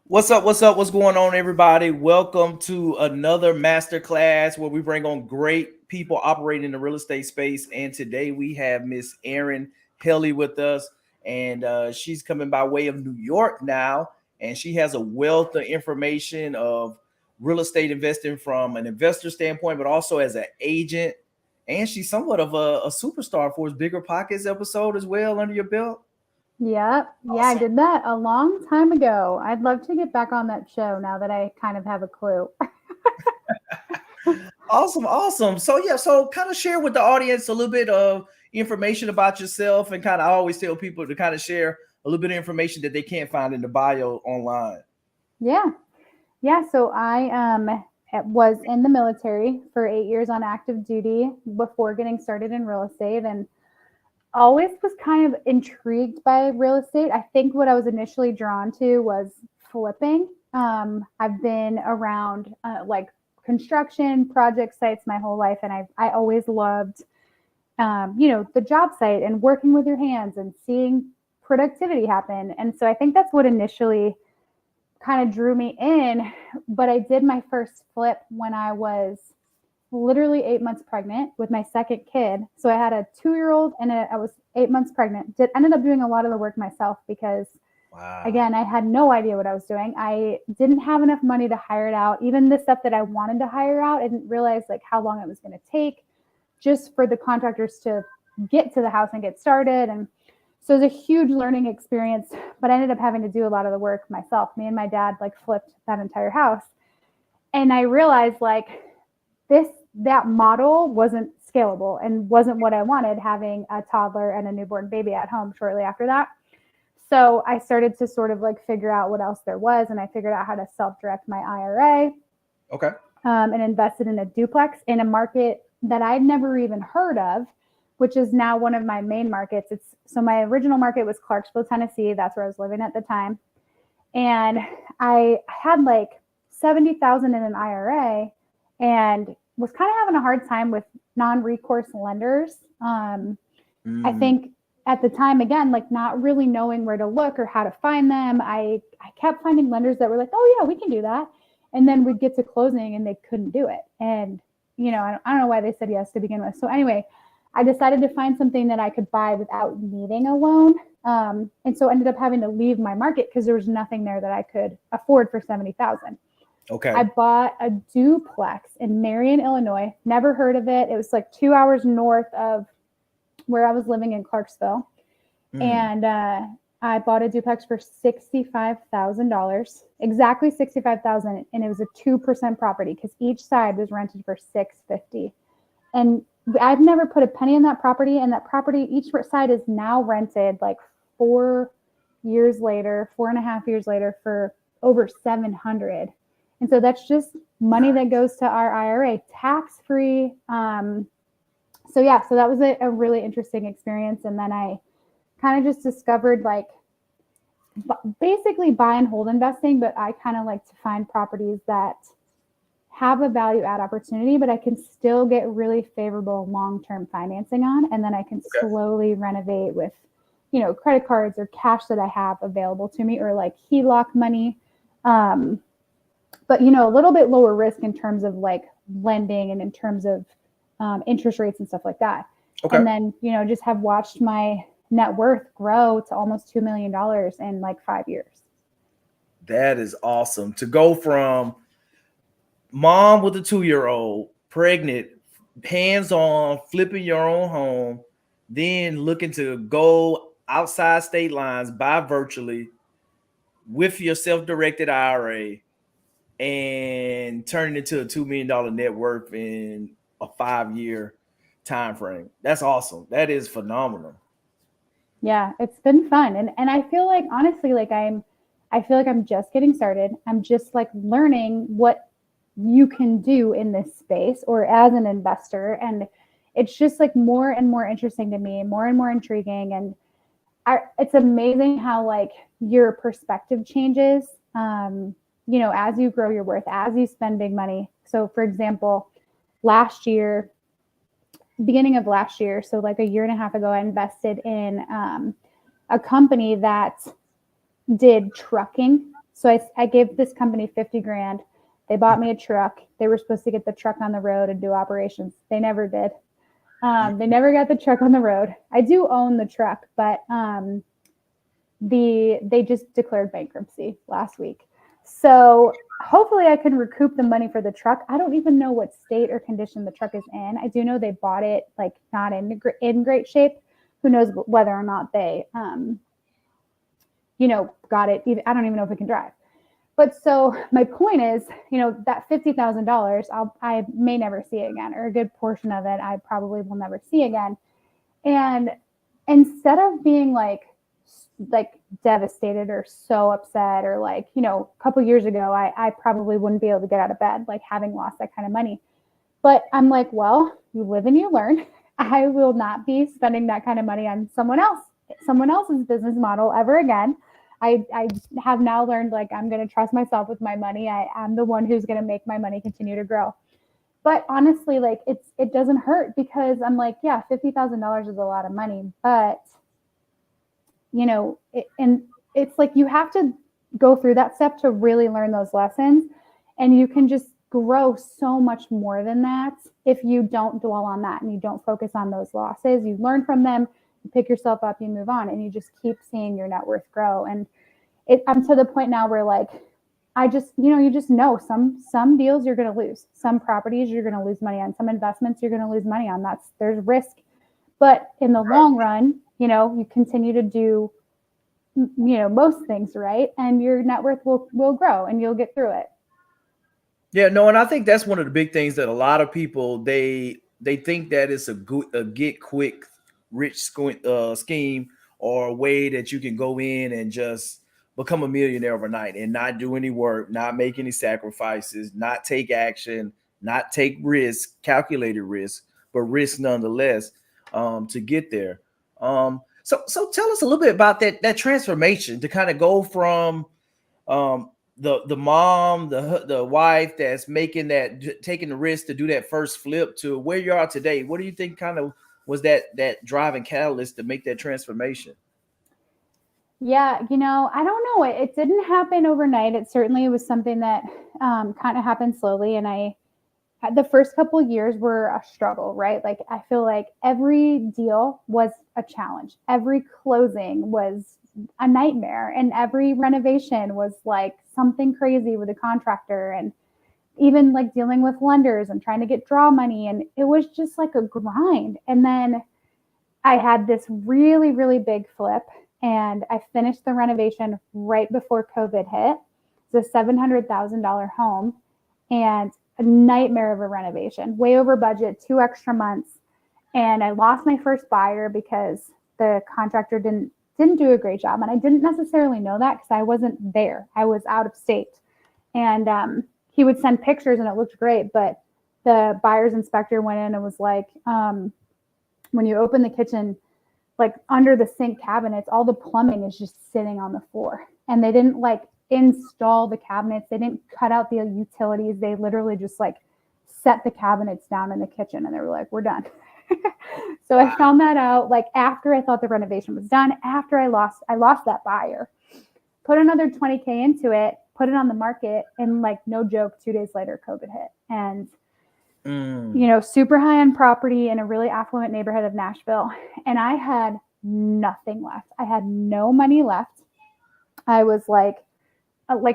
What's up? What's up? What's going on, everybody? Welcome to another masterclass where we bring on great people operating in the real estate space. And today we have Miss Erin Helly with us, and she's coming by way of New York now, and she has a wealth of information of real estate investing from an investor standpoint, but also as an agent. And she's somewhat of a superstar for his Bigger Pockets episode as well under your belt. Yep. Yeah, I Awesome. did that a long time ago. I'd love to get back on that show now that I kind of have a clue. Awesome, awesome. So kind of share with the audience a little bit of information about yourself, and kind of I always tell people to kind of share a little bit of information that they can't find in the bio online. Yeah. Yeah. So I was in the military for 8 years on active duty before getting started in real estate and always was kind of intrigued by real estate. I think what I was initially drawn to was flipping. I've been around like construction project sites my whole life, and I always loved the job site and working with your hands and seeing productivity happen. And so I think that's what initially kind of drew me in. But I did my first flip when I was literally 8 months pregnant with my second kid. So I had a 2-year-old and I was 8 months pregnant. Ended up doing a lot of the work myself because, Wow. again, I had no idea what I was doing. I didn't have enough money to hire it out. Even the stuff that I wanted to hire out, I didn't realize like how long it was going to take just for the contractors to get to the house and get started. And so it was a huge learning experience, but I ended up having to do a lot of the work myself. Me and my dad like flipped that entire house. And I realized like that model wasn't scalable and wasn't what I wanted, having a toddler and a newborn baby at home shortly after that. So I started to sort of like figure out what else there was, and I figured out how to self-direct my IRA, Okay. and invested in a duplex in a market that I'd never even heard of, which is now one of my main markets. So my original market was Clarksville, Tennessee. That's where I was living at the time. And I had like 70,000 in an IRA and was kind of having a hard time with non-recourse lenders. I Mm, think at the time, again, like not really knowing where to look or how to find them, I kept finding lenders that were like, oh, yeah, we can do that. And then we'd get to closing and they couldn't do it. And, I don't know why they said yes to begin with. So anyway, I decided to find something that I could buy without needing a loan. And so ended up having to leave my market because there was nothing there that I could afford for 70,000. okay. I bought a duplex in Marion, Illinois. Never heard of it. It was like 2 hours north of where I was living in Clarksville. Mm, And I bought a duplex for $65,000, exactly 65,000, and it was a 2% property because each side was rented for $650. And I've never put a penny in that property, and that property, each side is now rented like 4 years later, 4.5 years later, for over 700. And so that's just money that goes to our IRA, tax free. So yeah, so that was a really interesting experience. And then I kind of just discovered like basically buy and hold investing, but I kind of like to find properties that have a value add opportunity, but I can still get really favorable long-term financing on. And then I can okay. slowly renovate with, credit cards or cash that I have available to me, or like HELOC money. But, a little bit lower risk in terms of like lending and in terms of interest rates and stuff like that. Okay. And then, just have watched my net worth grow to almost $2 million in like 5 years. That is awesome. To go from mom with a 2-year-old, pregnant, hands on, flipping your own home, then looking to go outside state lines, buy virtually with your self-directed IRA, and turn it into a $2 million net worth in a 5-year time frame. That's awesome. That is phenomenal. Yeah, it's been fun. And I feel like honestly, like I feel like I'm just getting started. I'm just like learning what you can do in this space or as an investor. And it's just like more and more interesting to me, more and more intriguing. And it's amazing how like your perspective changes, as you grow your worth, as you spend big money. So for example, beginning of last year, so like a year and a half ago, I invested in a company that did trucking. So I gave this company 50 grand. They bought me a truck. They were supposed to get the truck on the road and do operations. They never did. They never got the truck on the road. I do own the truck, but they just declared bankruptcy last week. So hopefully I can recoup the money for the truck. I don't even know what state or condition the truck is in. I do know they bought it like not in great shape. Who knows whether or not they, got it. I don't even know if it can drive. But so my point is, that $50,000, I may never see again, or a good portion of it I probably will never see again. And instead of being like devastated or so upset, or like, a couple years ago, I probably wouldn't be able to get out of bed, like having lost that kind of money. But I'm like, well, you live and you learn. I will not be spending that kind of money on someone else's business model ever again. I have now learned, like, I'm going to trust myself with my money. I'm the one who's going to make my money continue to grow. But honestly, like, it doesn't hurt, because I'm like, yeah, $50,000 is a lot of money, but and it's like, you have to go through that step to really learn those lessons, and you can just grow so much more than that if you don't dwell on that and you don't focus on those losses. You learn from them, you pick yourself up, you move on, and you just keep seeing your net worth grow. And I'm to the point now where, like, I just, you just know some deals you're going to lose, some properties you're going to lose money on, some investments you're going to lose money on. There's risk, but in the long run, you continue to do, most things right, and your net worth will grow, and you'll get through it. Yeah, no, and I think that's one of the big things that a lot of people, they think that it's a get quick rich scheme, or a way that you can go in and just become a millionaire overnight and not do any work, not make any sacrifices, not take action, not take risk, calculated risk, but risk nonetheless, to get there. So tell us a little bit about that transformation, to kind of go from um, the mom, the wife that's taking the risk to do that first flip, to where you are today. What do you think kind of was that driving catalyst to make that transformation? Yeah, I don't know. It didn't happen overnight. It certainly was something that kind of happened slowly. And the first couple of years were a struggle, right? Like, I feel like every deal was a challenge. Every closing was a nightmare, and every renovation was like something crazy with a contractor, and even like dealing with lenders and trying to get draw money. And it was just like a grind. And then I had this really, really big flip, and I finished the renovation right before COVID hit. It's a $700,000 home, and a nightmare of a renovation, way over budget, 2 extra months. And I lost my first buyer because the contractor didn't do a great job. And I didn't necessarily know that because I wasn't there. I was out of state. And he would send pictures and it looked great. But the buyer's inspector went in and was like, when you open the kitchen, like under the sink cabinets, all the plumbing is just sitting on the floor. And they didn't like install the cabinets. They didn't cut out the utilities. They literally just like set the cabinets down in the kitchen, and they were like, we're done. So I found that out like after I thought the renovation was done, after I lost that buyer, put another 20K into it, put it on the market, and like, no joke, 2 days later, COVID hit. And super high end property in a really affluent neighborhood of Nashville. And I had nothing left. I had no money left. I was like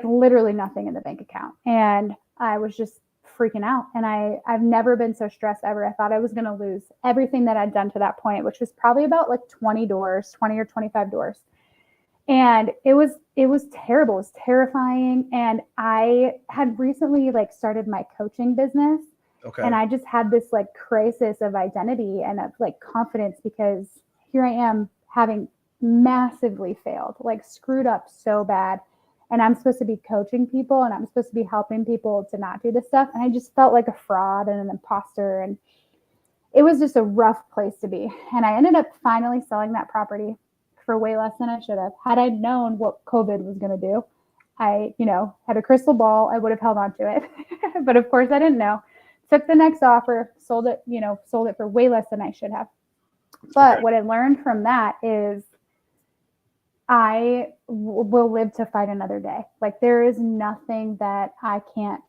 literally nothing in the bank account. And I was just freaking out. And I've never been so stressed ever. I thought I was going to lose everything that I'd done to that point, which was probably about like 20 or 25 doors. And it was terrible. It was terrifying. And I had recently like started my coaching business. Okay. And I just had this like crisis of identity and of like confidence, because here I am having massively failed, like screwed up so bad. And I'm supposed to be coaching people, and I'm supposed to be helping people to not do this stuff. And I just felt like a fraud and an imposter. And it was just a rough place to be. And I ended up finally selling that property for way less than I should have. Had I known what COVID was going to do, I, had a crystal ball, I would have held on to it. But of course I didn't know. Took the next offer, sold it for way less than I should have. But what I learned from that is will live to fight another day. Like there is nothing that I can't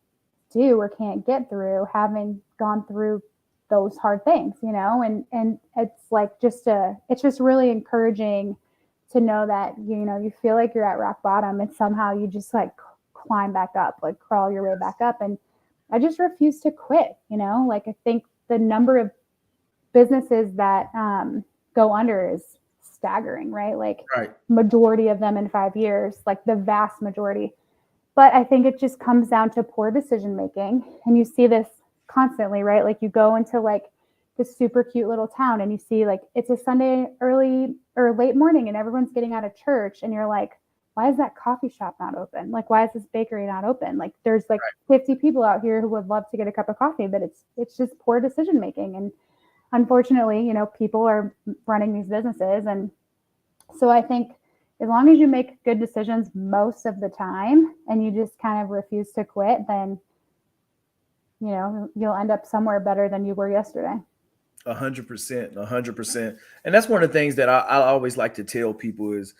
do or can't get through having gone through those hard things, you know, and it's like it's just really encouraging to know that, you know, you feel like you're at rock bottom and somehow you just like climb back up, like crawl your way back up. And I just refuse to quit, you know, like I think the number of businesses that go under is staggering, right? Like Right. majority of them in 5 years, like the vast majority. But I think it just comes down to poor decision making. And you see this constantly, right? Like you go into like this super cute little town and you see like it's a Sunday early or late morning and everyone's getting out of church and you're like, why is that coffee shop not open? Like why is this bakery not open? Like there's like 50 people out here who would love to get a cup of coffee, but it's just poor decision making. And unfortunately, you know, people are running these businesses. And so I think as long as you make good decisions most of the time and you just kind of refuse to quit, then, you know, you'll end up somewhere better than you were yesterday. 100%, 100%. And that's one of the things that I always like to tell people is,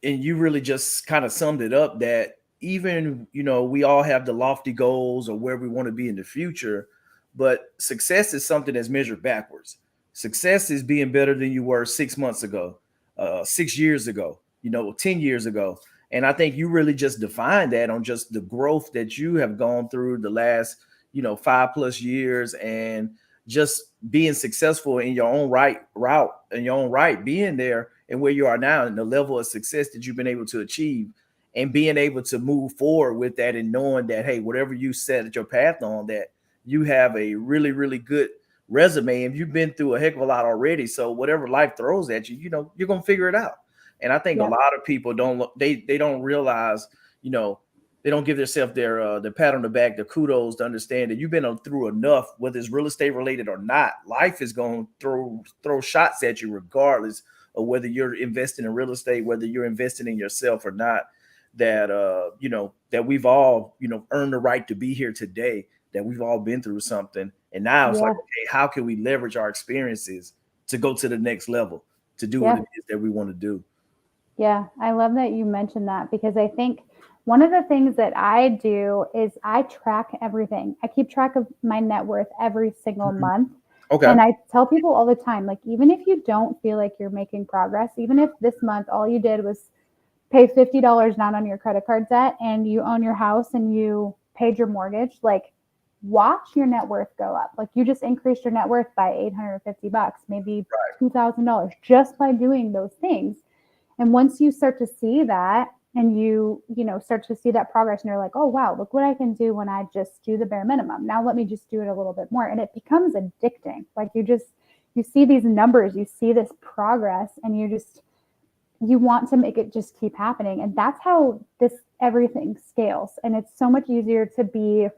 and you really just kind of summed it up, that even, you know, we all have the lofty goals or where we want to be in the future, but success is something that's measured backwards. Success is being better than you were 6 months ago, 6 years ago, you know, 10 years ago. And I think you really just defined that on just the growth that you have gone through the last, you know, 5 plus years, and just being successful in your own right route, in your own right, being there and where you are now and the level of success that you've been able to achieve, and being able to move forward with that, and knowing that, hey, whatever you set your path on, that you have a really, really good resume and you've been through a heck of a lot already. So whatever life throws at you, you know, you're going to figure it out. And I think a Yep. lot of people they don't realize, you know, they don't give themselves their pat on the back, the kudos, to understand that you've been through enough, whether it's real estate related or not. Life is going to throw shots at you regardless of whether you're investing in real estate, whether you're investing in yourself or not. That you know, that we've all, you know, earned the right to be here today. That we've all been through something, and now it's like, Yeah. okay, how can we leverage our experiences to go to the next level, to do what Yeah. it is that we want to do? Yeah. I love that you mentioned that because I think one of the things that I do is I track everything. I keep track of my net worth every single Mhm. month. Okay. And I tell people all the time, like, even if you don't feel like you're making progress, even if this month all you did was pay $50 down on your credit card debt and you own your house and you paid your mortgage, like watch your net worth go up. Like you just increased your net worth by 850 bucks, maybe $2,000 just by doing those things. And once you start to see that and you know, start to see that progress and you're like, oh, wow, look what I can do when I just do the bare minimum. Now let me just do it a little bit more. And it becomes addicting. Like you see these numbers, you see this progress and you want to make it just keep happening. And that's how this everything scales. And it's so much easier to be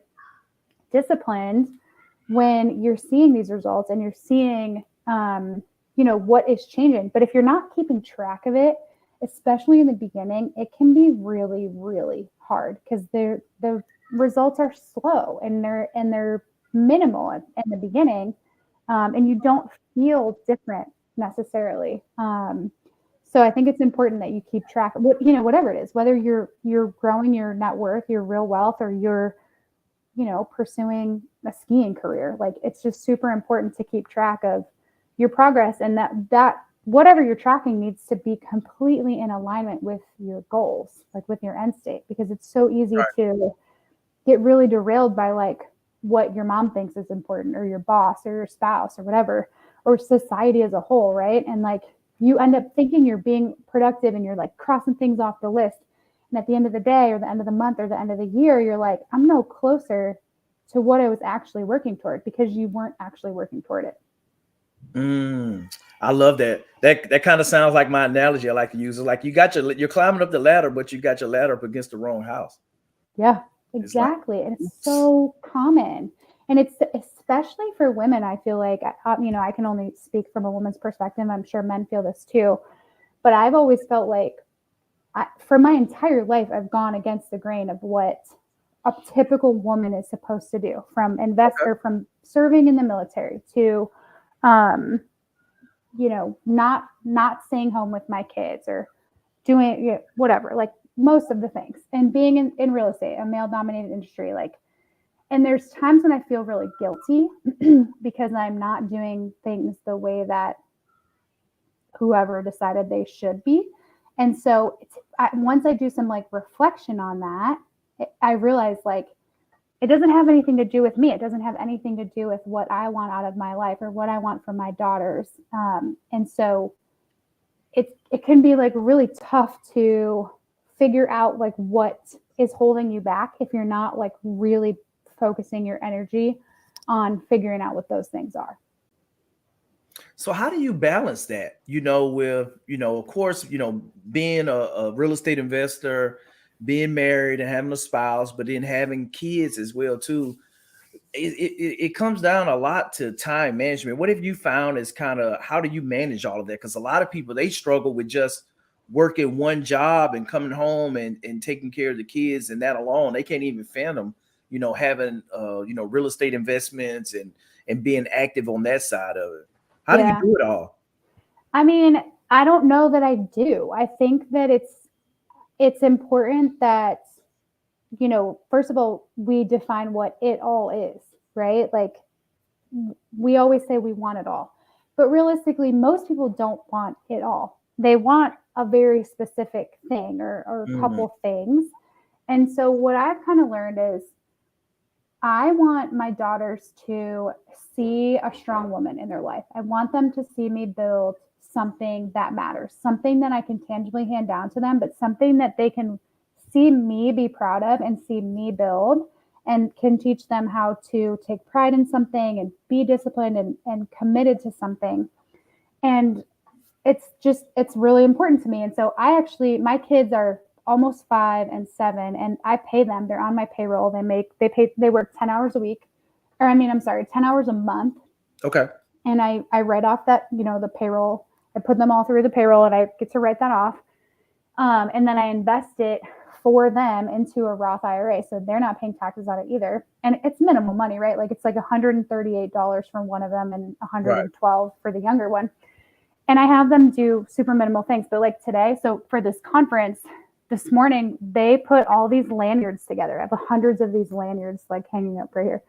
disciplined when you're seeing these results and you're seeing, you know, what is changing. But if you're not keeping track of it, especially in the beginning, it can be really, really hard because the results are slow and they're minimal in the beginning, and you don't feel different necessarily. So I think it's important that you keep track of what, you know, whatever it is, whether you're growing your net worth, your real wealth, or you're, you know, pursuing a skiing career. Like it's just super important to keep track of your progress and that whatever you're tracking needs to be completely in alignment with your goals, like with your end state, because it's so easy to get really derailed by like what your mom thinks is important or your boss or your spouse or whatever, or society as a whole, right? And like you end up thinking you're being productive and you're like crossing things off the list. And at the end of the day or the end of the month or the end of the year, you're like, I'm no closer to what I was actually working toward because you weren't actually working toward it. Mm, I love that. That kind of sounds like my analogy I like to use. It's like you're climbing up the ladder, but you got your ladder up against the wrong house. Yeah, It's like, exactly. And it's oops. so common. And it's especially for women, I feel like, you know, I can only speak from a woman's perspective. I'm sure men feel this too. But I've always felt like for my entire life, I've gone against the grain of what a typical woman is supposed to do, from investor, from serving in the military to, um, you know, not staying home with my kids or doing whatever, like most of the things, and being in real estate, a male dominated industry, like, and there's times when I feel really guilty because I'm not doing things the way that whoever decided they should be. And so once I do some like reflection on that, I realize like it doesn't have anything to do with me. It doesn't have anything to do with what I want out of my life or what I want for my daughters. And so it can be like really tough to figure out like what is holding you back if you're not like really focusing your energy on figuring out what those things are. So how do you balance that? With, of course, being a real estate investor, being married and having a spouse, but then having kids as well too. It comes down a lot to time management. What have you found is kind of how do you manage all of that? Because a lot of people, they struggle with just working one job and coming home and taking care of the kids, and that alone, they can't even fathom, having real estate investments and being active on that side of it. How do you Yeah. do it all? I mean, I don't know that I do. I think that it's important that, first of all, we define what it all is, right? Like we always say we want it all. But realistically, most people don't want it all. They want a very specific thing or a Mhm. couple things. And so what I've kind of learned is I want my daughters to see a strong woman in their life. I want them to see me build something that matters, something that I can tangibly hand down to them, but something that they can see me be proud of and see me build, and can teach them how to take pride in something and be disciplined and committed to something. And it's really important to me. And so my kids are almost 5 and 7, and I pay them. They're on my payroll. They work 10 hours a week, or I mean, I'm sorry, 10 hours a month. Okay. And I write off that, the payroll. I put them all through the payroll and I get to write that off. And then I invest it for them into a Roth IRA. So they're not paying taxes on it either. And it's minimal money, right? Like it's like $138 for one of them and Right. $112 for the younger one. And I have them do super minimal things. But like today, so for this conference this morning, they put all these lanyards together. I have hundreds of these lanyards like hanging up right here.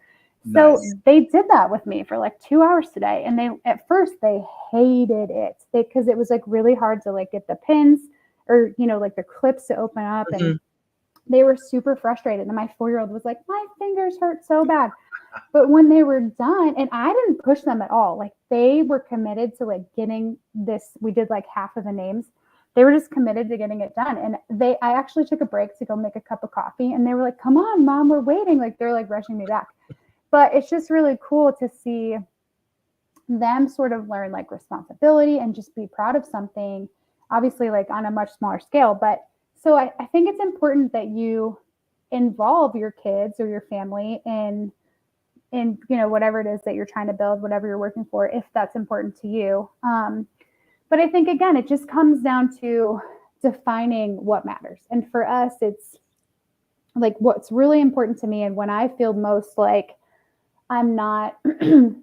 So Nice. they did that with me for like 2 hours today. And at first they hated it because it was like really hard to like get the pins or, like the clips to open up. And Mhm. they were super frustrated. And my 4-year-old was like, my fingers hurt so bad. But when they were done, and I didn't push them at all, like they were committed to like getting this. We did like half of the names. They were just committed to getting it done. And I actually took a break to go make a cup of coffee. And they were like, come on, Mom, we're waiting. Like they're like rushing me back. But it's just really cool to see them sort of learn like responsibility and just be proud of something, obviously like on a much smaller scale. But so I think it's important that you involve your kids or your family in whatever it is that you're trying to build, whatever you're working for, if that's important to you. But I think again, it just comes down to defining what matters. And for us, it's like what's really important to me, and when I feel most like I'm not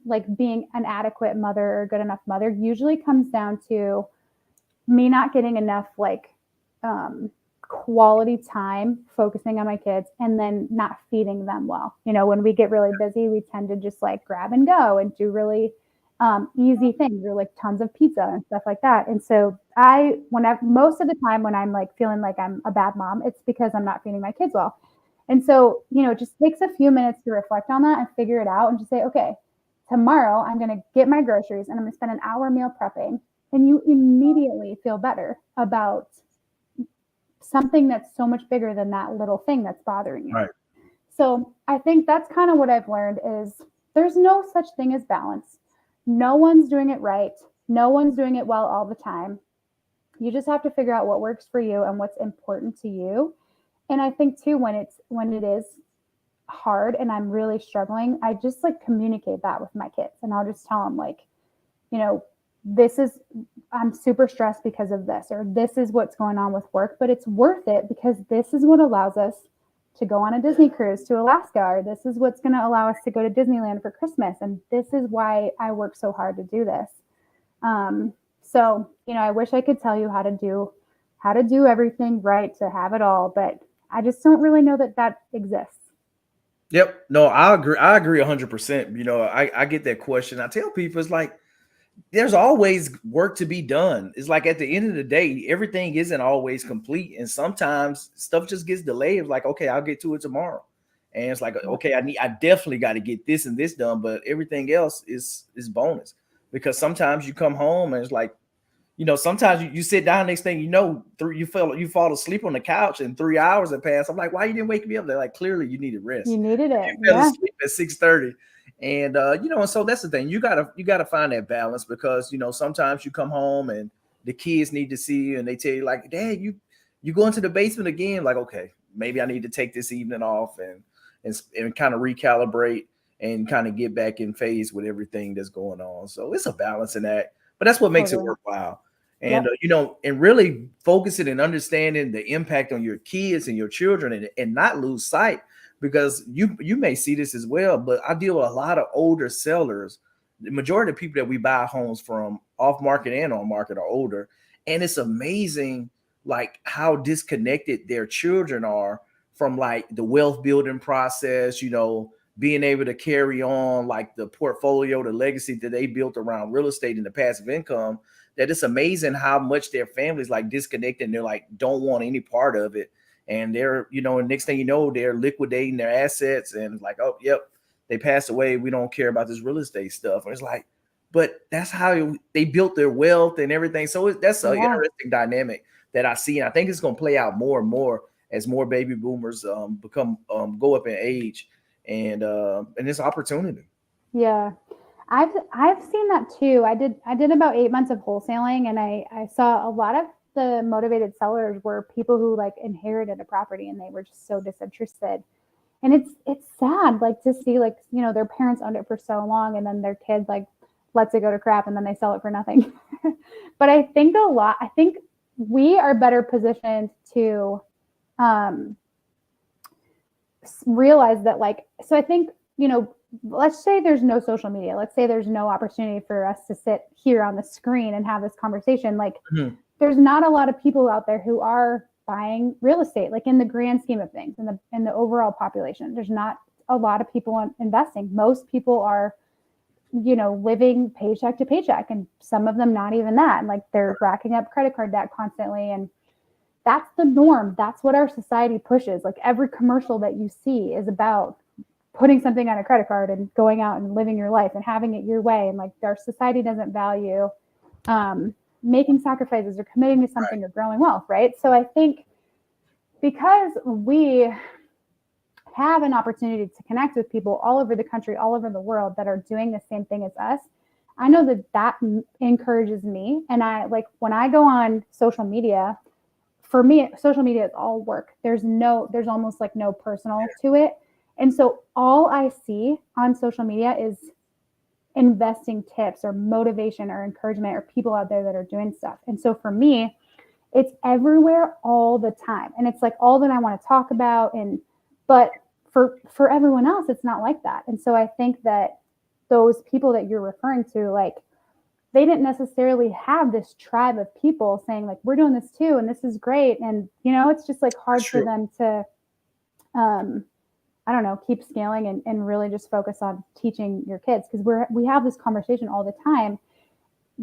like being an adequate mother or good enough mother, usually comes down to me not getting enough like quality time focusing on my kids, and then not feeding them well. When we get really busy, we tend to just like grab and go and do really easy things, or like tons of pizza and stuff like that. And so most of the time when I'm like feeling like I'm a bad mom, it's because I'm not feeding my kids well. And so, it just takes a few minutes to reflect on that and figure it out and just say, okay, tomorrow I'm going to get my groceries and I'm going to spend an hour meal prepping. And you immediately feel better about something that's so much bigger than that little thing that's bothering you. Right. So I think that's kind of what I've learned is there's no such thing as balance. No one's doing it right. No one's doing it well all the time. You just have to figure out what works for you and what's important to you. And I think too, when it is hard and I'm really struggling, I just like communicate that with my kids, and I'll just tell them like, I'm super stressed because of this, or this is what's going on with work, but it's worth it because this is what allows us to go on a Disney cruise to Alaska, or this is what's going to allow us to go to Disneyland for Christmas. And this is why I work so hard to do this. So, I wish I could tell you how to do everything right to have it all, but I just don't really know that that exists. Yep. No, I agree. I agree 100%. I get that question. I tell people it's like there's always work to be done. It's like at the end of the day, everything isn't always complete, and sometimes stuff just gets delayed. It's like, okay, I'll get to it tomorrow, and it's like, Yeah. okay, I definitely got to get this and this done, but everything else is bonus because sometimes you come home and it's like, sometimes you sit down, next thing you know, you fall asleep on the couch and 3 hours have passed. I'm like, why you didn't wake me up? They're like, clearly you needed You rest. needed it. You fell Yeah, asleep at 6:30. And so that's the thing. You gotta find that balance because sometimes you come home and the kids need to see you and they tell you like, Dad, you go into the basement again. Like, okay, maybe I need to take this evening off and kind of recalibrate and kind of get back in phase with everything that's going on. So it's a balancing act, but that's what makes it totally. worthwhile. And Yep. and really focusing and understanding the impact on your kids and your children, and not lose sight because you may see this as well, but I deal with a lot of older sellers. The majority of people that we buy homes from, off market and on market, are older, and it's amazing like how disconnected their children are from like the wealth building process. Being able to carry on like the portfolio, the legacy that they built around real estate and the passive income. That it's amazing how much their families like disconnected and they're like don't want any part of it, and they're and next thing you know they're liquidating their assets and like, oh yep, they passed away, we don't care about this real estate stuff. And it's like, but that's how they built their wealth and everything. So that's an Yeah. interesting dynamic that I see, and I think it's going to play out more and more as more baby boomers become go up in age, and this opportunity. Yeah. I've seen that too. I did about 8 months of wholesaling, and I saw a lot of the motivated sellers were people who like inherited a property and they were just so disinterested. And it's sad like to see like, their parents owned it for so long and then their kid like lets it go to crap and then they sell it for nothing. But I think we are better positioned to um realize that like, so I think, let's say there's no social media, let's say there's no opportunity for us to sit here on the screen and have this conversation, like Mhm. there's not a lot of people out there who are buying real estate, like in the grand scheme of things, in the overall population there's not a lot of people investing. Most people are, living paycheck to paycheck, and some of them not even that, and like they're racking up credit card debt constantly, and that's the norm. That's what our society pushes. Like every commercial that you see is about putting something on a credit card and going out and living your life and having it your way. And like our society doesn't value um, making sacrifices or committing to Right. something or growing wealth, right? So I think because we have an opportunity to connect with people all over the country, all over the world that are doing the same thing as us, I know that that encourages me. And I like when I go on social media, for me, social media is all work. There's almost like no personal to it. And so all I see on social media is investing tips or motivation or encouragement or people out there that are doing stuff. And so for me, it's everywhere all the time. And it's like all that I want to talk about. But for everyone else, it's not like that. And so I think that those people that you're referring to, like they didn't necessarily have this tribe of people saying like we're doing this too and this is great, and it's just like That's hard for true. them to um I don't know, keep scaling and really just focus on teaching your kids, because we have this conversation all the time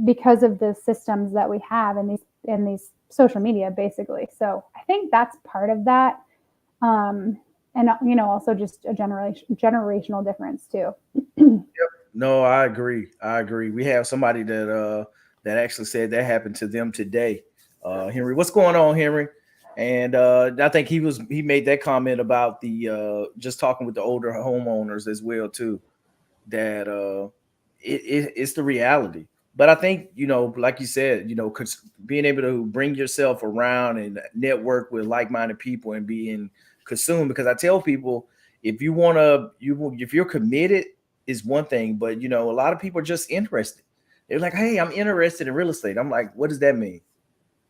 because of the systems that we have in these social media basically. So I think that's part of that. And also just a generational difference too. No, I agree. I agree. We have somebody that actually said that happened to them today. Henry, what's going on, Henry? And I think he made that comment about the just talking with the older homeowners as well too. That it's the reality. But I think like you said, being able to bring yourself around and network with like-minded people and being consumed. Because I tell people, if you want to, if you're committed, is one thing, but a lot of people are just interested. They're like, "Hey, I'm interested in real estate." I'm like, "What does that mean?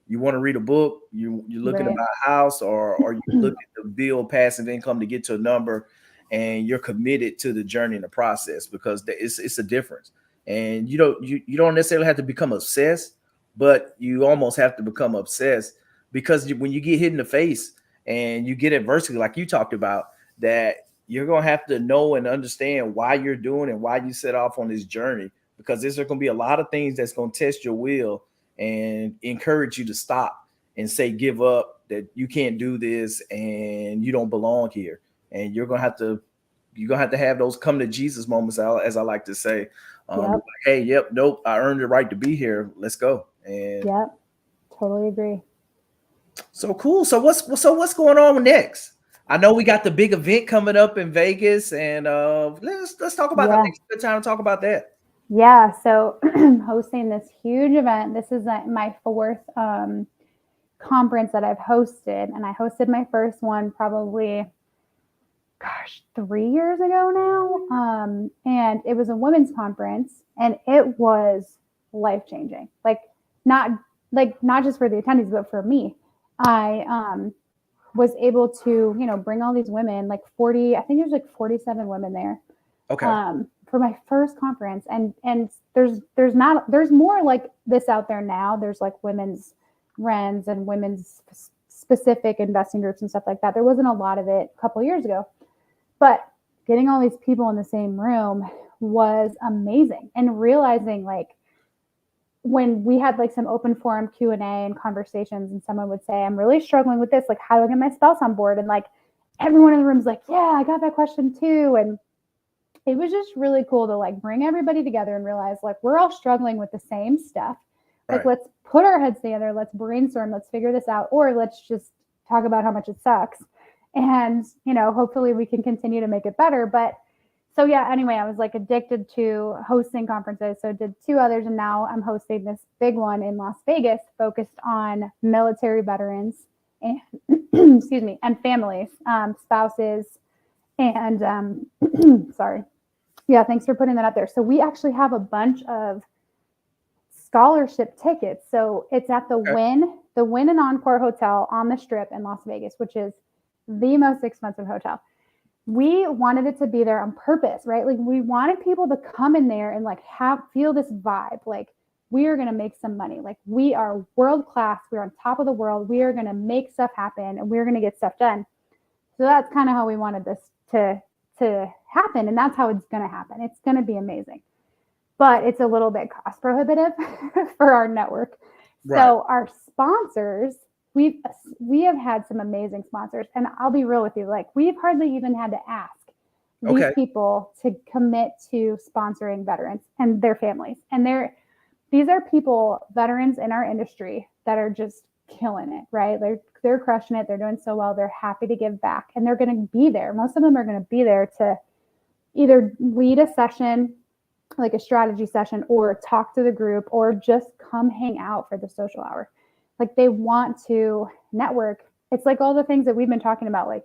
You want to read a book, you're looking to Right. buy a house, or you looking to build passive income to get to a number, and you're committed to the journey and the process, because it's a difference. And you don't necessarily have to become obsessed, but you almost have to become obsessed because when you get hit in the face and you get adversity, like you talked about, that you're going to have to know and understand why you're doing and why you set off on this journey, because there's going to be a lot of things that's going to test your will and encourage you to stop and say, give up, that you can't do this and you don't belong here. And you're gonna have to have those come to Jesus moments, as I like to say. Yep. Like, hey, yep, nope, I earned the right to be here. Let's go. And Yep. Totally agree. so cool. So what's going on next? I know we got the big event coming up in Vegas, and let's talk about that. I Yeah. think it's a good time to talk about that. Yeah. So hosting this huge event. This is my fourth conference that I've hosted, and I hosted my first one probably, gosh, 3 years ago now. And it was a women's conference, and it was life changing. Not not just for the attendees, but for me. I was able to, bring all these women, like 40, I think there's like 47 women there, Okay. for my first conference. And there's more like this out there now. There's like women's RENs and women's specific investing groups and stuff like that. There wasn't a lot of it a couple of years ago, but getting all these people in the same room was amazing. And realizing, like, when we had like some open forum Q&A and conversations, and someone would say, I'm really struggling with this, like, how do I get my spouse on board? And like everyone in the room's like, yeah, I got that question too. And it was just really cool to like bring everybody together and realize, like, we're all struggling with the same stuff. Like, Right. let's put our heads together, let's brainstorm, let's figure this out, or let's just talk about how much it sucks. And, hopefully we can continue to make it better. But so yeah, anyway, I was like addicted to hosting conferences. So I did 2 others, and now I'm hosting this big one in Las Vegas focused on military veterans and excuse me, and families, spouses, and sorry. Yeah, thanks for putting that up there. So we actually have a bunch of scholarship tickets. So it's at the Okay. Wynn and Encore Hotel on the Strip in Las Vegas, which is the most expensive hotel. We wanted it to be there on purpose, right? Like, we wanted people to come in there and like feel this vibe. Like, we are going to make some money. Like, we are world class. We're on top of the world. We are going to make stuff happen, and we're going to get stuff done. So that's kind of how we wanted this to happen. And that's how it's going to happen. It's going to be amazing, but it's a little bit cost prohibitive for our network. Right. So our sponsors, we have had some amazing sponsors, and I'll be real with you, like, we've hardly even had to ask these Okay. people to commit to sponsoring veterans and their families. And these are people, veterans in our industry, that are just killing it, right? They're crushing it. They're doing so well. They're happy to give back, and they're going to be there. Most of them are going to be there to either lead a session, like a strategy session, or talk to the group, or just come hang out for the social hour. Like, they want to network. It's like all the things that we've been talking about, like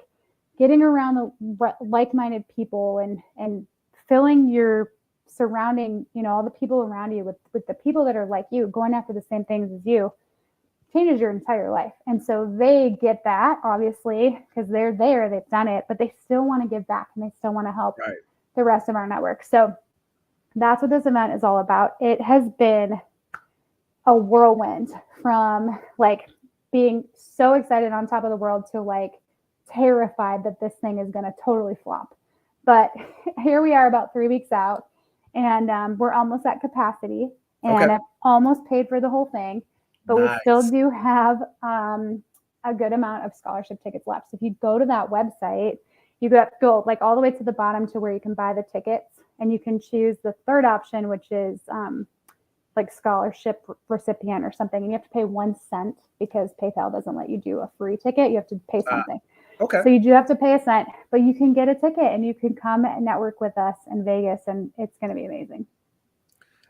getting around the like-minded people and filling your surrounding, all the people around you with the people that are like you, going after the same things as you, changes your entire life. And so they get that, obviously, because they're there, they've done it, but they still want to give back, and they still want to help Right. the rest of our network. So that's what this event is all about. It has been a whirlwind, from like being so excited on top of the world to like terrified that this thing is going to totally flop. But here we are about 3 weeks out, and we're almost at capacity, and Okay. I've almost paid for the whole thing, but we still Nice. do have a good amount of scholarship tickets left. So if you go to that website, you have to go like all the way to the bottom to where you can buy the tickets, and you can choose the third option, which is like scholarship recipient or something, and you have to pay 1 cent because PayPal doesn't let you do a free ticket. You have to pay something. Okay. So you do have to pay a cent, but you can get a ticket and you can come and network with us in Vegas, and it's going to be amazing.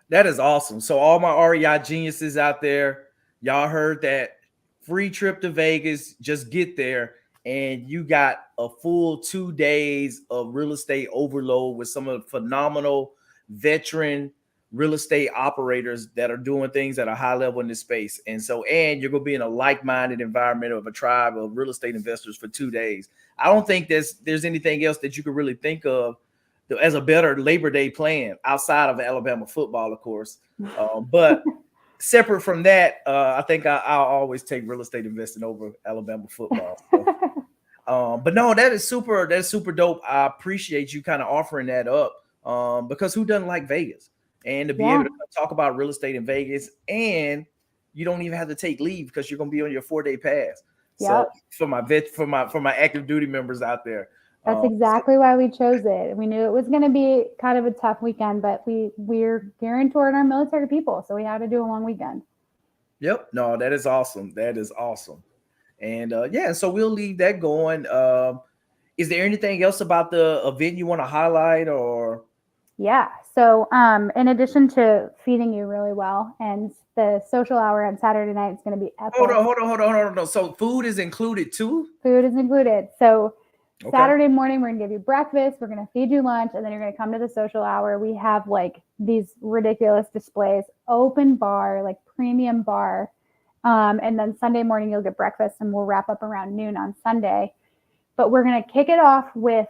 That is awesome. So all my REI geniuses out there, y'all heard that. Free trip to Vegas. Just get there, and you got a full 2 days of real estate overload with some of the phenomenal veteran real estate operators that are doing things at a high level in this space. And you're going to be in a like-minded environment of a tribe of real estate investors for 2 days. I don't think there's anything else that you could really think of as a better Labor Day plan outside of Alabama football, of course. But separate from that, I think I'll always take real estate investing over Alabama football. So, but no, that is super. That's super dope. I appreciate you kind of offering that up. Because who doesn't like Vegas? And to be able Yeah. to talk about real estate in Vegas, and you don't even have to take leave because you're gonna be on your 4-day pass. So Yep. for my active duty members out there, That's so exactly why we chose it. We knew it was going to be kind of a tough weekend, but we're gearing toward our military people, so we had to do a long weekend. yep, no, that is awesome. That is awesome. And yeah, so we'll leave that going. Is there anything else about the event you want to highlight or? Yeah. So, in addition to feeding you really well, and the social hour on Saturday night is going to be Hold epic. on, hold on, hold on, hold on. So food is included too? Food is included. So, Okay. Saturday morning, we're going to give you breakfast, we're going to feed you lunch, and then you're going to come to the social hour. We have like these ridiculous displays, open bar, like premium bar. And then Sunday morning, you'll get breakfast, and we'll wrap up around noon on Sunday. But we're going to kick it off with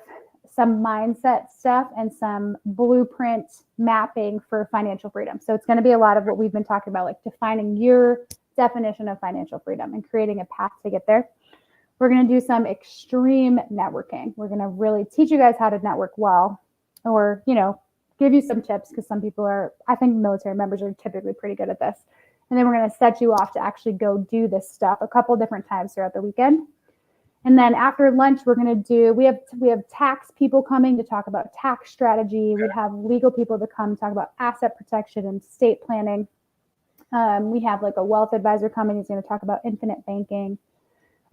some mindset stuff and some blueprint mapping for financial freedom. So it's going to be a lot of what we've been talking about, like defining your definition of financial freedom and creating a path to get there. We're going to do some extreme networking. We're going to really teach you guys how to network well, or, give you some tips, because some people I think military members are typically pretty good at this. And then we're going to set you off to actually go do this stuff a couple different times throughout the weekend. And then after lunch, we're going to do, we have tax people coming to talk about tax strategy. We have legal people to come talk about asset protection and estate planning. We have like a wealth advisor coming who's going to talk about infinite banking.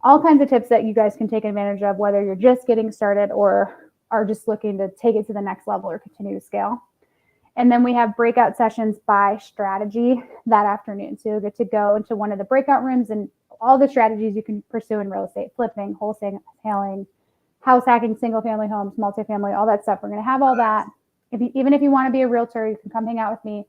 All kinds of tips that you guys can take advantage of, whether you're just getting started or are just looking to take it to the next level or continue to scale. And then we have breakout sessions by strategy that afternoon. So you'll get to go into one of the breakout rooms and all the strategies you can pursue in real estate: flipping, wholesaling, house hacking, single family homes, multifamily, all that stuff. We're going to have all that. Even if you want to be a realtor, you can come hang out with me,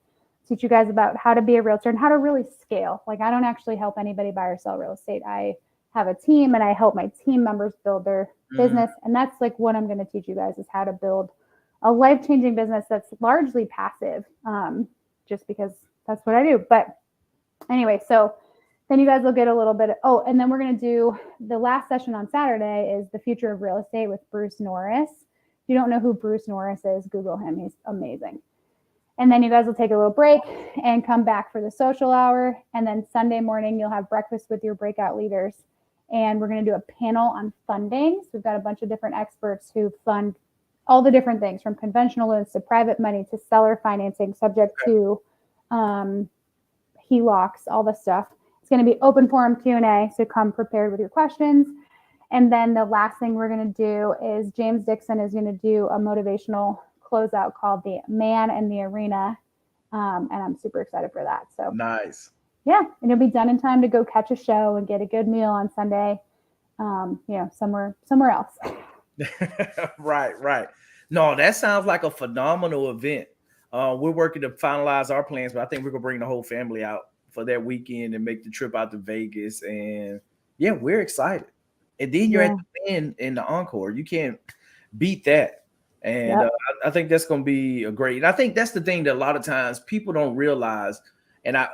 teach you guys about how to be a realtor and how to really scale. Like, I don't actually help anybody buy or sell real estate. I have a team, and I help my team members build their business. And that's like what I'm going to teach you guys, is how to build a life-changing business that's largely passive, just because that's what I do. But anyway, so then you guys will get a little bit and then we're going to do the last session on Saturday is the future of real estate with Bruce Norris. If you don't know who Bruce Norris is, Google him. He's amazing. And then you guys will take a little break and come back for the social hour. And then Sunday morning, you'll have breakfast with your breakout leaders. And we're going to do a panel on funding. So we've got a bunch of different experts who fund all the different things, from conventional loans to private money to seller financing, subject to HELOCs, all the stuff. It's going to be open forum Q&A, so come prepared with your questions. And then the last thing we're going to do is James Dixon is going to do a motivational closeout called The Man in the Arena. And I'm super excited for that. So nice. Yeah, and it'll be done in time to go catch a show and get a good meal on Sunday, somewhere else. Right. No, that sounds like a phenomenal event. We're working to finalize our plans, but I think we're gonna bring the whole family out for that weekend and make the trip out to Vegas. And yeah, we're excited. And then you're at the end in the encore. You can't beat that. And I think that's going to be a great. And I think that's the thing that a lot of times people don't realize. And I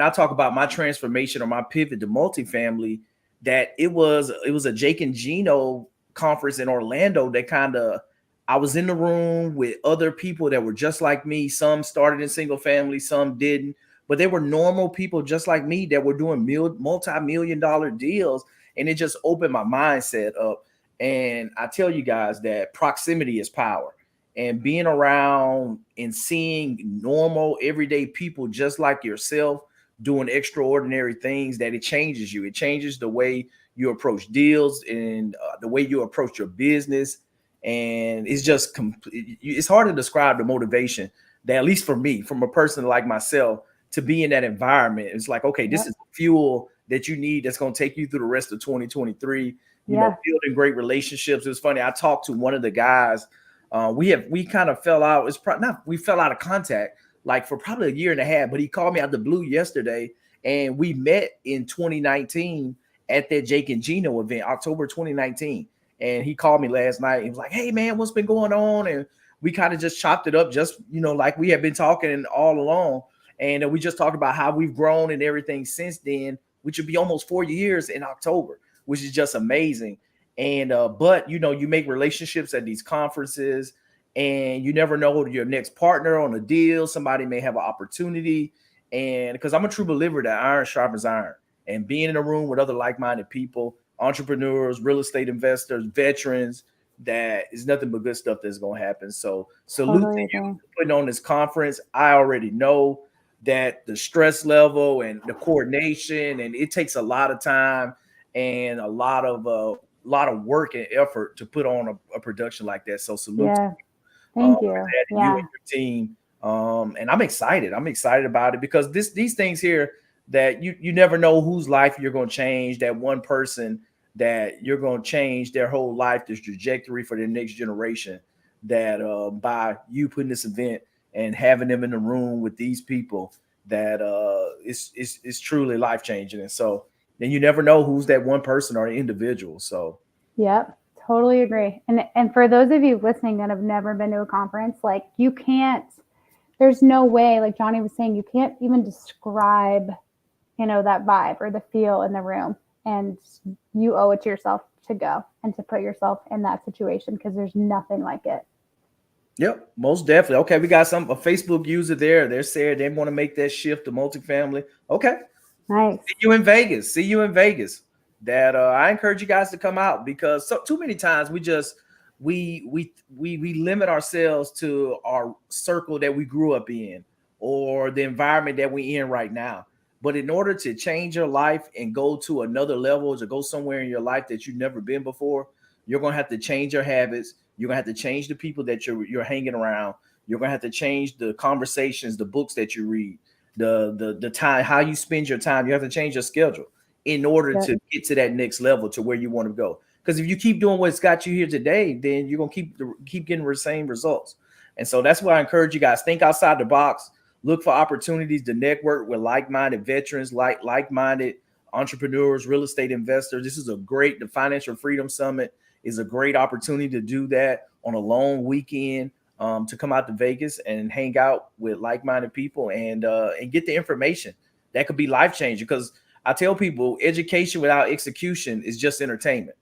talk about my transformation or my pivot to multifamily. That it was a Jake and Gino conference in Orlando that kind of, I was in the room with other people that were just like me. Some started in single family, some didn't, but they were normal people just like me that were doing multi-million-dollar deals. And it just opened my mindset up. And I tell you guys that proximity is power, and being around and seeing normal everyday people just like yourself doing extraordinary things, that it changes you. It changes the way you approach deals and the way you approach your business. And it's just it's hard to describe the motivation that, at least for me, from a person like myself, to be in that environment. It's like, okay, this is the fuel that you need that's going to take you through the rest of 2023. You know, building great relationships. It was funny. I talked to one of the guys. We kind of fell out. It's probably not, we fell out of contact like for probably a year and a half, but he called me out the blue yesterday, and we met in 2019 at that Jake and Gino event, October 2019. And he called me last night. He was like, "Hey man, what's been going on?" And we kind of just chopped it up, just, like we had been talking all along. And we just talked about how we've grown and everything since then, which would be almost 4 years in October, which is just amazing. And but you make relationships at these conferences, and you never know your next partner on a deal. Somebody may have an opportunity, and because I'm a true believer that iron sharpens iron, and being in a room with other like-minded people, entrepreneurs, real estate investors, veterans, that is nothing but good stuff that's going to happen. So salute to Totally you agree. for putting on this conference. I already know that the stress level and the coordination, and it takes a lot of time and a lot of work and effort to put on a production like that. So salute to Yeah. for Thank you. that, and you and Yeah. your team. And I'm excited. I'm excited about it because these things here, that you never know whose life you're going to change. That one person that you're going to change their whole life, this trajectory for the next generation. That by you putting this event and having them in the room with these people, that it's truly life changing. And so then you never know who's that one person or individual. So Yep. Totally agree. And for those of you listening that have never been to a conference, like you can't, there's no way, like Johnny was saying, you can't even describe, that vibe or the feel in the room. And you owe it to yourself to go and to put yourself in that situation because there's nothing like it. yep, most definitely. Okay, we got a Facebook user there. They're saying they want to make that shift to multifamily. Okay, Nice. see you in Vegas. See you in Vegas. That I encourage you guys to come out, because so too many times we limit ourselves to our circle that we grew up in, or the environment that we're in right now. But in order to change your life and go to another level, to go somewhere in your life that you've never been before, you're gonna have to change your habits. You're gonna have to change the people that you're hanging around. You're gonna have to change the conversations, the books that you read, the time, how you spend your time. You have to change your schedule in order Yep. to get to that next level, to where you want to go. Because if you keep doing what's got you here today, then you're gonna keep getting the same results. And so that's why I encourage you guys, think outside the box, look for opportunities to network with like-minded veterans, like-minded entrepreneurs, real estate investors. This is the Financial Freedom Summit is a great opportunity to do that on a long weekend, to come out to Vegas and hang out with like-minded people, and get the information that could be life-changing. Because I tell people, education without execution is just entertainment,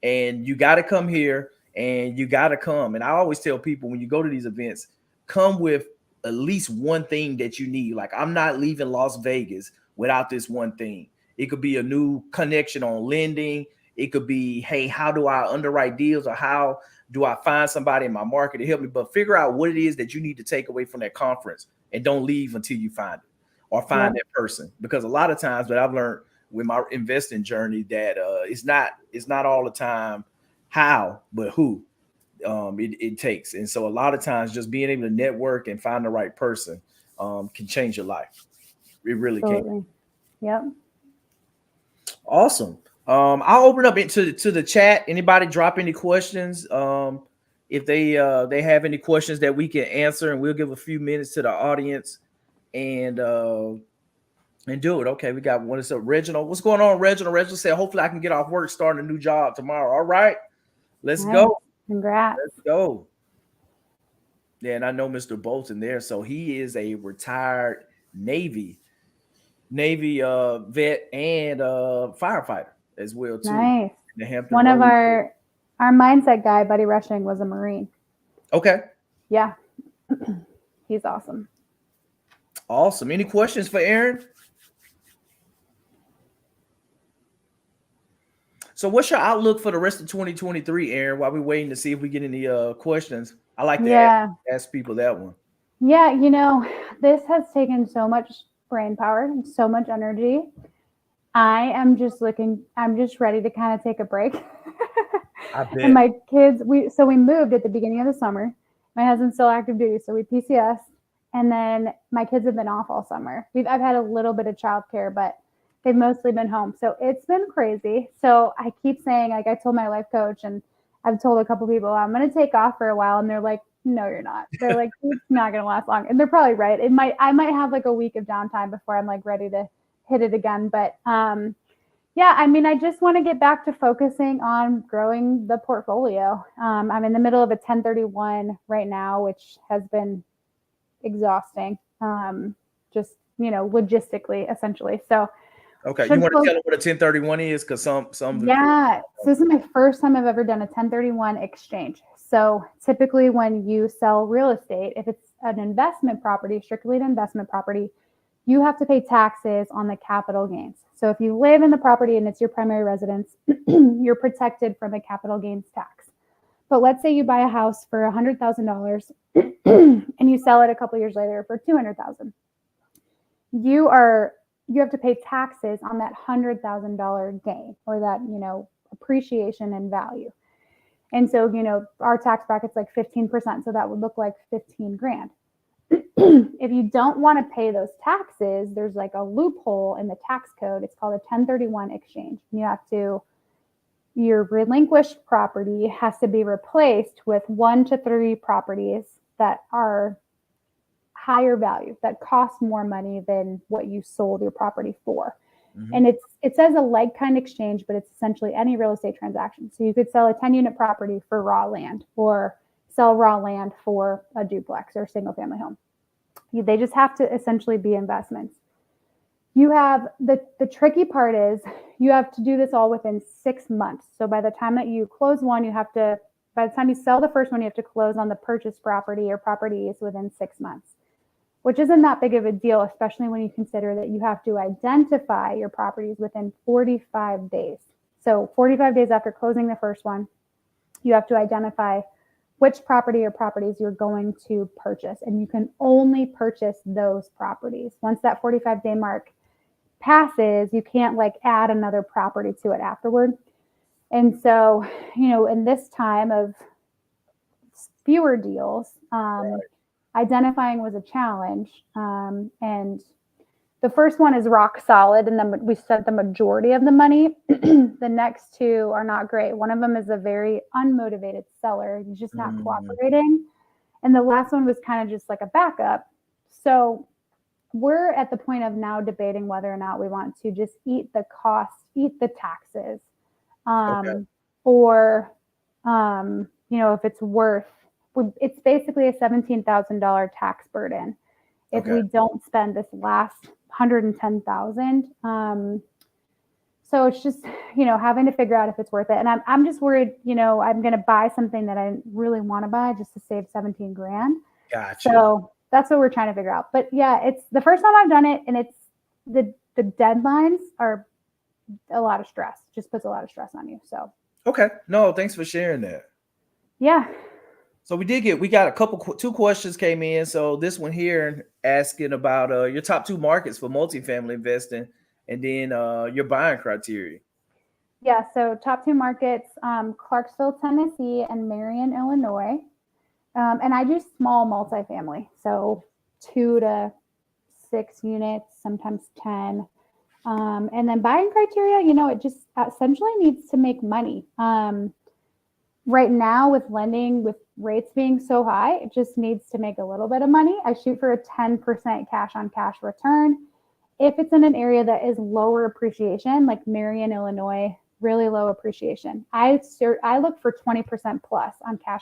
and you got to come here, and you got to come. And I always tell people, when you go to these events, come with at least one thing that you need. Like, I'm not leaving Las Vegas without this one thing. It could be a new connection on lending. It could be, hey, how do I underwrite deals, or how do I find somebody in my market to help me? But figure out what it is that you need to take away from that conference, and don't leave until you find it, or find Yep. that person. Because a lot of times, what I've learned with my investing journey, that it's not all the time how, but who it takes. And so a lot of times, just being able to network and find the right person can change your life. It really can. Absolutely. Yep. Awesome. I'll open up into to the chat. Anybody drop any questions? If they have any questions that we can answer, and we'll give a few minutes to the audience, and do it. Okay, we got one. It's Reginald. What's going on, Reginald? Reginald said, hopefully I can get off work, starting a new job tomorrow. All right, let's Nice. go. Congrats. Let's go. Yeah, and I know Mr. Bolton there. So he is a retired Navy vet, and firefighter as well too, Nice. in the Hampton One of Road. our mindset guy, Buddy Rushing, was a Marine. Okay, Yeah. He's awesome. awesome. Any questions for Aaron? So what's your outlook for the rest of 2023, Aaron, while we're waiting to see if we get any questions? I like to Yeah. ask people that one. Yeah, this has taken so much brain power and so much energy. I'm just ready to kind of take a break. I bet. And my kids, we moved at the beginning of the summer. My husband's still active duty, so we PCS. And then my kids have been off all summer. I've had a little bit of childcare, but they've mostly been home. So it's been crazy. So I keep saying, like, I told my life coach, and I've told a couple people, I'm going to take off for a while. And they're like, no, you're not. They're like, it's not going to last long. And they're probably right. I might have like a week of downtime before I'm like ready to hit it again. But yeah, I mean, I just want to get back to focusing on growing the portfolio. I'm in the middle of a 1031 right now, which has been exhausting. Just logistically, essentially. So Okay. You should want to close. tell them what a 1031 is? Because some Yeah. So this is my first time I've ever done a 1031 exchange. So typically when you sell real estate, if it's an investment property, strictly an investment property, you have to pay taxes on the capital gains. So if you live in the property and it's your primary residence, you're protected from a capital gains tax. But let's say you buy a house for $100,000 and you sell it a couple years later for $200,000. You have to pay taxes on that $100,000 gain, or that appreciation in value. And so our tax bracket's like 15%, so that would look like 15 grand. If you don't want to pay those taxes, there's like a loophole in the tax code. It's called a 1031 exchange. Your relinquished property has to be replaced with 1 to 3 properties that are higher value, that cost more money than what you sold your property for. Mm-hmm. And it says a like-kind exchange, but it's essentially any real estate transaction. So you could sell a 10-unit property for raw land, or sell raw land for a duplex or a single-family home. They just have to essentially be investments. You have the tricky part is you have to do this all within 6 months. So by the time that you close one, by the time you sell the first one, you have to close on the purchase property or properties within 6 months, which isn't that big of a deal, especially when you consider that you have to identify your properties within 45 days. So 45 days after closing the first one, you have to identify which property or properties you're going to purchase. And you can only purchase those properties. Once that 45-day mark passes, you can't add another property to it afterward. And so, in this time of fewer deals, identifying was a challenge. And the first one is rock solid, and then we spent the majority of the money. The next two are not great. One of them is a very unmotivated seller. He's just not cooperating. And the last one was kind of just like a backup. So we're at the point of now debating whether or not we want to just eat the cost, eat the taxes, or, if it's worth, it's basically a $17,000 tax burden if we don't spend this last $110,000. So it's just, having to figure out if it's worth it. And I'm just worried, I'm going to buy something that I really want to buy just to save 17 grand. Gotcha. So that's what we're trying to figure out. But yeah, it's the first time I've done it, and it's the deadlines are a lot of stress. Just puts a lot of stress on you. So. Okay. No, thanks for sharing that. Yeah. So we got two questions came in. So this one here asking about your top 2 markets for multifamily investing, and then your buying criteria. Yeah. So top 2 markets, Clarksville, Tennessee, and Marion, Illinois. And I do small multifamily. So 2 to 6 units, sometimes 10. And then buying criteria, it just essentially needs to make money. Right now with lending, with rates being so high, it just needs to make a little bit of money. I shoot for a 10% cash on cash return. If it's in an area that is lower appreciation, like Marion, Illinois, really low appreciation, I look for 20% plus on cash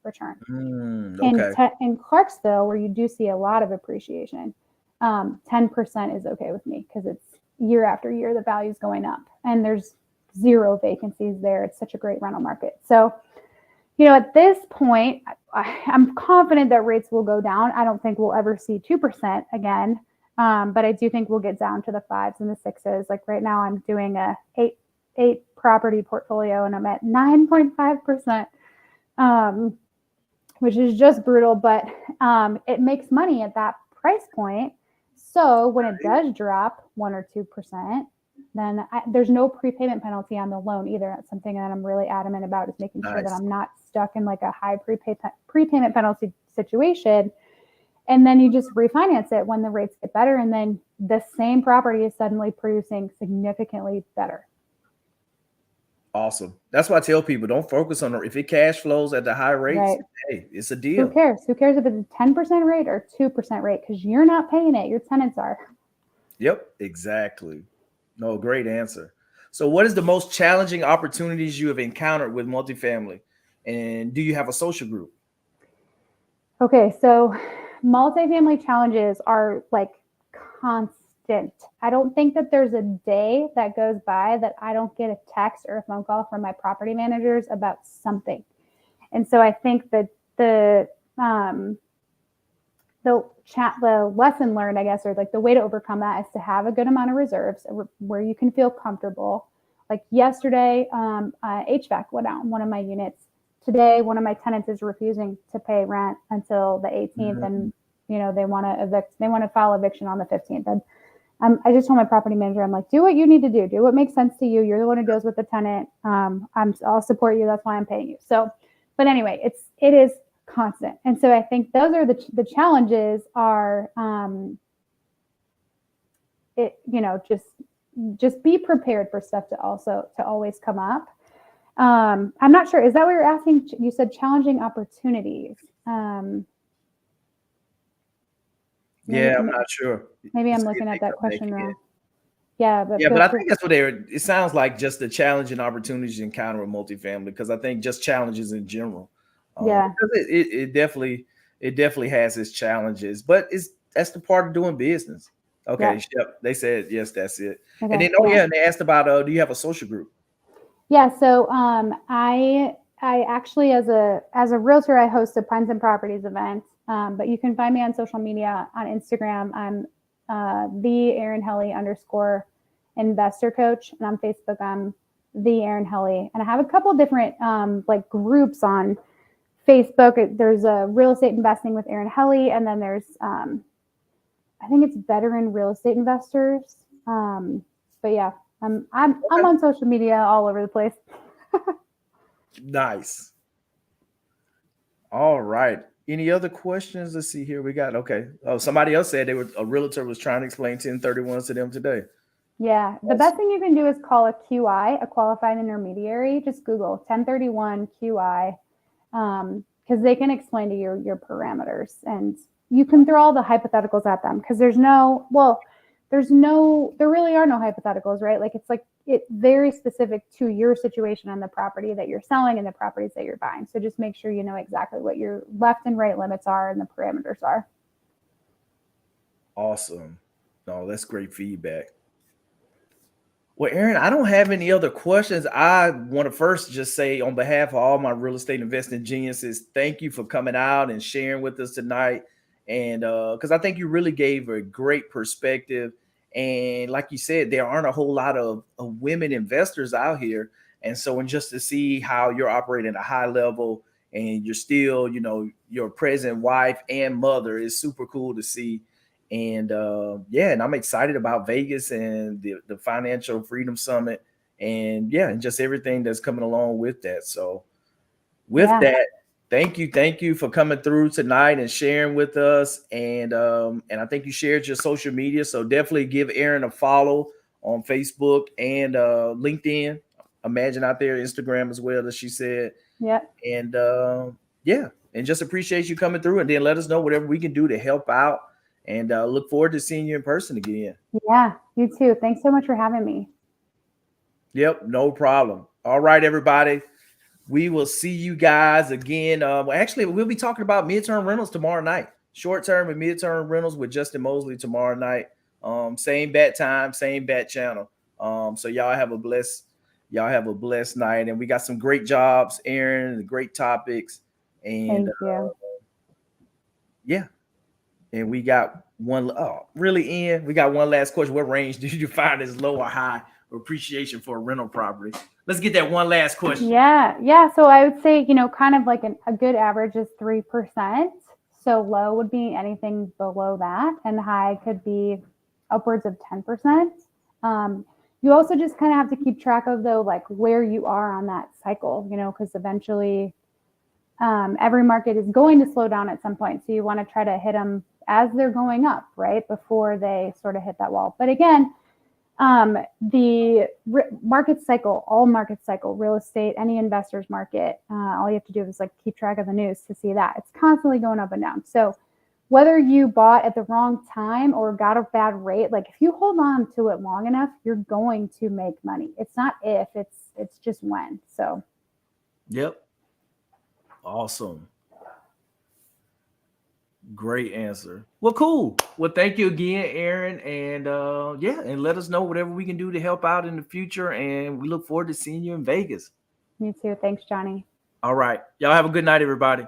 return. Okay. In Clarksville, where you do see a lot of appreciation, 10% is okay with me, because it's year after year, the value is going up and there's 0 vacancies there. It's such a great rental market. So, at this point, I'm confident that rates will go down. I don't think we'll ever see 2% again. But I do think we'll get down to the 5s and the 6s. Like right now I'm doing a eight property portfolio and I'm at 9.5%, which is just brutal, but it makes money at that price point. So when it does drop 1 or 2%, then there's no prepayment penalty on the loan either. That's something that I'm really adamant about, is making sure that I'm not stuck in like a high prepayment penalty situation. And then you just refinance it when the rates get better. And then the same property is suddenly producing significantly better. Awesome. That's why I tell people, don't focus on if it cash flows at the high rates. Right. Hey, it's a deal. Who cares? Who cares if it's a 10% rate or 2% rate? Because you're not paying it. Your tenants are. Yep, exactly. No, great answer. So what is the most challenging opportunities you have encountered with multifamily? And do you have a social group? Okay, so multifamily challenges are like constant. I don't think that there's a day that goes by that I don't get a text or a phone call from my property managers about something. And so I think that the lesson learned, I guess, or like the way to overcome that is to have a good amount of reserves where you can feel comfortable. Like yesterday, HVAC went out in one of my units. Today, one of my tenants is refusing to pay rent until the 18th, and they want to evict. They want to file eviction on the 15th. And I just told my property manager, I'm like, do what you need to do. Do what makes sense to you. You're the one who deals with the tenant. I'll support you. That's why I'm paying you. So, but anyway, it is constant. And so I think those are the challenges are, just be prepared for stuff to always come up. I'm not sure. Is that what you're asking? You said challenging opportunities. Yeah, I'm not sure. Maybe I'm looking at that question wrong. Yeah, but I think that's what it sounds like, just the challenging opportunities you encounter with multifamily, because I think just challenges in general. Yeah. It definitely has its challenges, but that's the part of doing business. Okay. Yeah. Yep. They said, yes, that's it. Okay. And then, and they asked about, do you have a social group? Yeah. So, I actually, as a realtor, I host a Pines and Properties event. But you can find me on social media on Instagram. I'm the Erin Helly _ investor coach, and on Facebook I'm the Erin Helly. And I have a couple different like groups on Facebook. There's a real estate investing with Erin Helly, and then there's I think it's veteran real estate investors. But yeah, I'm on social media all over the place. Nice. All right. Any other questions? Let's see here. We got, okay. Oh, somebody else said a realtor was trying to explain 1031s to them today. Yeah. The best thing you can do is call a QI, a qualified intermediary. Just Google 1031 QI, because they can explain to you your parameters, and you can throw all the hypotheticals at them, because there really are no hypotheticals, right? Like it's very specific to your situation on the property that you're selling and the properties that you're buying. So just make sure you know exactly what your left and right limits are and the parameters are. Awesome. No, that's great feedback. Well, Erin, I don't have any other questions. I want to first just say, on behalf of all my real estate investing geniuses, thank you for coming out and sharing with us tonight. And because I think you really gave a great perspective. And like you said, there aren't a whole lot of women investors out here. And so, and just to see how you're operating at a high level, and you're still, your present wife and mother, is super cool to see. And and I'm excited about Vegas and the Financial Freedom Summit, and and just everything that's coming along with that. So with that, thank you for coming through tonight and sharing with us. And I think you shared your social media, so definitely give Erin a follow on Facebook and LinkedIn. Imagine out there, Instagram as well, as she said. Yeah. And and just appreciate you coming through, and then let us know whatever we can do to help out. And look forward to seeing you in person again. Yeah, you too. Thanks so much for having me. Yep, no problem. All right, everybody. We will see you guys again. Actually, we'll be talking about midterm rentals tomorrow night. Short-term and midterm rentals with Justin Mosley tomorrow night. Same bat time, same bat channel. So y'all have a blessed night. And we got some great jobs, Erin, and great topics. And thank you. And we got one. Oh, really, Ian? We got one last question. What range did you find as low or high appreciation for a rental property? Let's get that one last question. Yeah. So I would say, kind of like a good average is 3%. So low would be anything below that, and high could be upwards of 10%. You also just kind of have to keep track of, though, like where you are on that cycle, because eventually every market is going to slow down at some point. So you want to try to hit them as they're going up, right, before they sort of hit that wall. But again, the market cycle, all market cycle, real estate, any investor's market, all you have to do is like keep track of the news to see that it's constantly going up and down. So whether you bought at the wrong time or got a bad rate, like if you hold on to it long enough, you're going to make money. It's not if, it's just when. So. Yep. Awesome. Great answer. Well, cool. Well, thank you again, Aaron. And yeah, and let us know whatever we can do to help out in the future. And we look forward to seeing you in Vegas. You too. Thanks, Johnny. All right. Y'all have a good night, everybody.